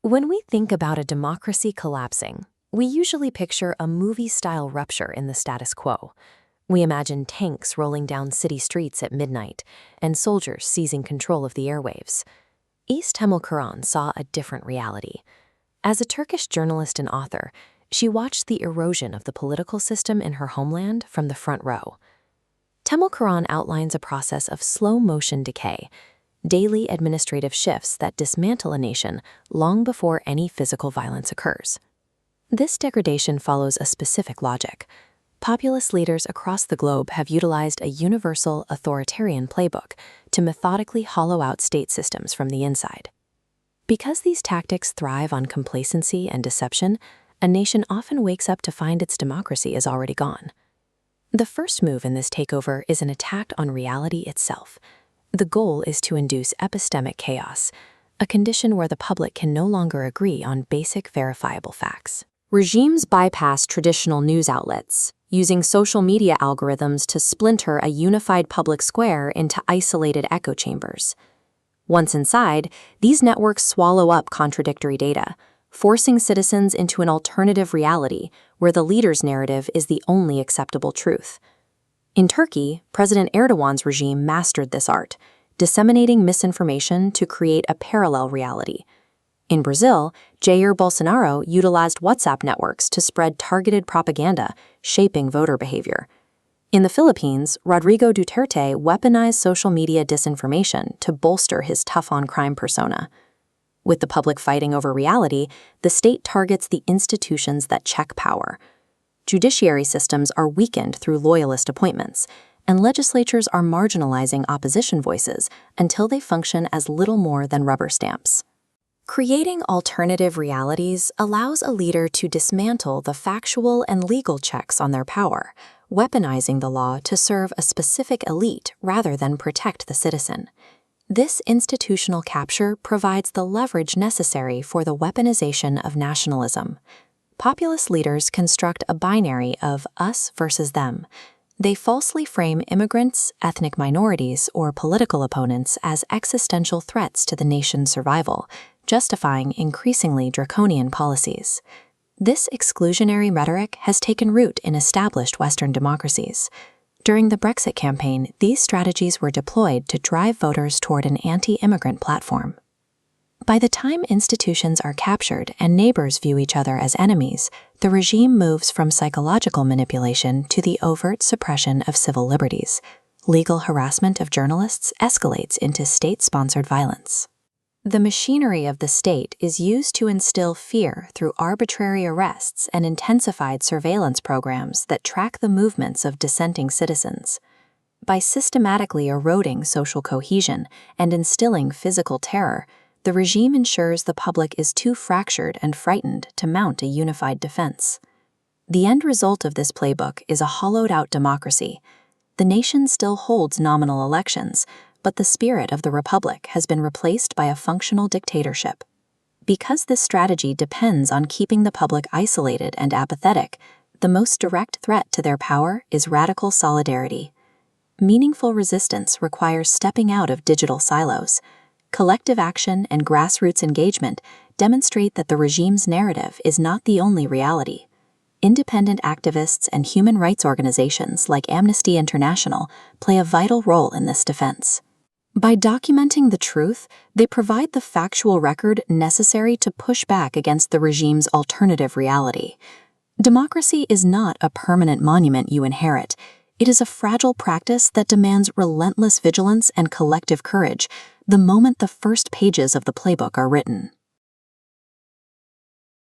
When we think about a democracy collapsing, we usually picture a movie-style rupture in the status quo. We imagine tanks rolling down city streets at midnight and soldiers seizing control of the airwaves. East Temel Kuran saw a different reality. As a Turkish journalist and author, she watched the erosion of the political system in her homeland from the front row. Temel Kuran outlines a process of slow-motion decay, daily administrative shifts that dismantle a nation long before any physical violence occurs. This degradation follows a specific logic. Populist leaders across the globe have utilized a universal authoritarian playbook to methodically hollow out state systems from the inside. Because these tactics thrive on complacency and deception, a nation often wakes up to find its democracy is already gone. The first move in this takeover is an attack on reality itself. The goal is to induce epistemic chaos, a condition where the public can no longer agree on basic verifiable facts. Regimes bypass traditional news outlets, using social media algorithms to splinter a unified public square into isolated echo chambers. Once inside, these networks swallow up contradictory data, forcing citizens into an alternative reality where the leader's narrative is the only acceptable truth. In Turkey, President Erdogan's regime mastered this art, disseminating misinformation to create a parallel reality. In Brazil, Jair Bolsonaro utilized WhatsApp networks to spread targeted propaganda, shaping voter behavior. In the Philippines, Rodrigo Duterte weaponized social media disinformation to bolster his tough-on-crime persona. With the public fighting over reality, the state targets the institutions that check power. Judiciary systems are weakened through loyalist appointments, and legislatures are marginalizing opposition voices until they function as little more than rubber stamps. Creating alternative realities allows a leader to dismantle the factual and legal checks on their power, weaponizing the law to serve a specific elite rather than protect the citizen. This institutional capture provides the leverage necessary for the weaponization of nationalism. Populist leaders construct a binary of us versus them. They falsely frame immigrants, ethnic minorities, or political opponents as existential threats to the nation's survival, justifying increasingly draconian policies. This exclusionary rhetoric has taken root in established Western democracies. During the Brexit campaign, these strategies were deployed to drive voters toward an anti-immigrant platform. By the time institutions are captured and neighbors view each other as enemies, the regime moves from psychological manipulation to the overt suppression of civil liberties. Legal harassment of journalists escalates into state-sponsored violence. The machinery of the state is used to instill fear through arbitrary arrests and intensified surveillance programs that track the movements of dissenting citizens. By systematically eroding social cohesion and instilling physical terror, the regime ensures the public is too fractured and frightened to mount a unified defense. The end result of this playbook is a hollowed-out democracy. The nation still holds nominal elections, but the spirit of the republic has been replaced by a functional dictatorship. Because this strategy depends on keeping the public isolated and apathetic, the most direct threat to their power is radical solidarity. Meaningful resistance requires stepping out of digital silos. Collective action and grassroots engagement demonstrate that the regime's narrative is not the only reality. Independent activists and human rights organizations like Amnesty International play a vital role in this defense. By documenting the truth, they provide the factual record necessary to push back against the regime's alternative reality. Democracy is not a permanent monument you inherit. It is a fragile practice that demands relentless vigilance and collective courage the moment the first pages of the playbook are written.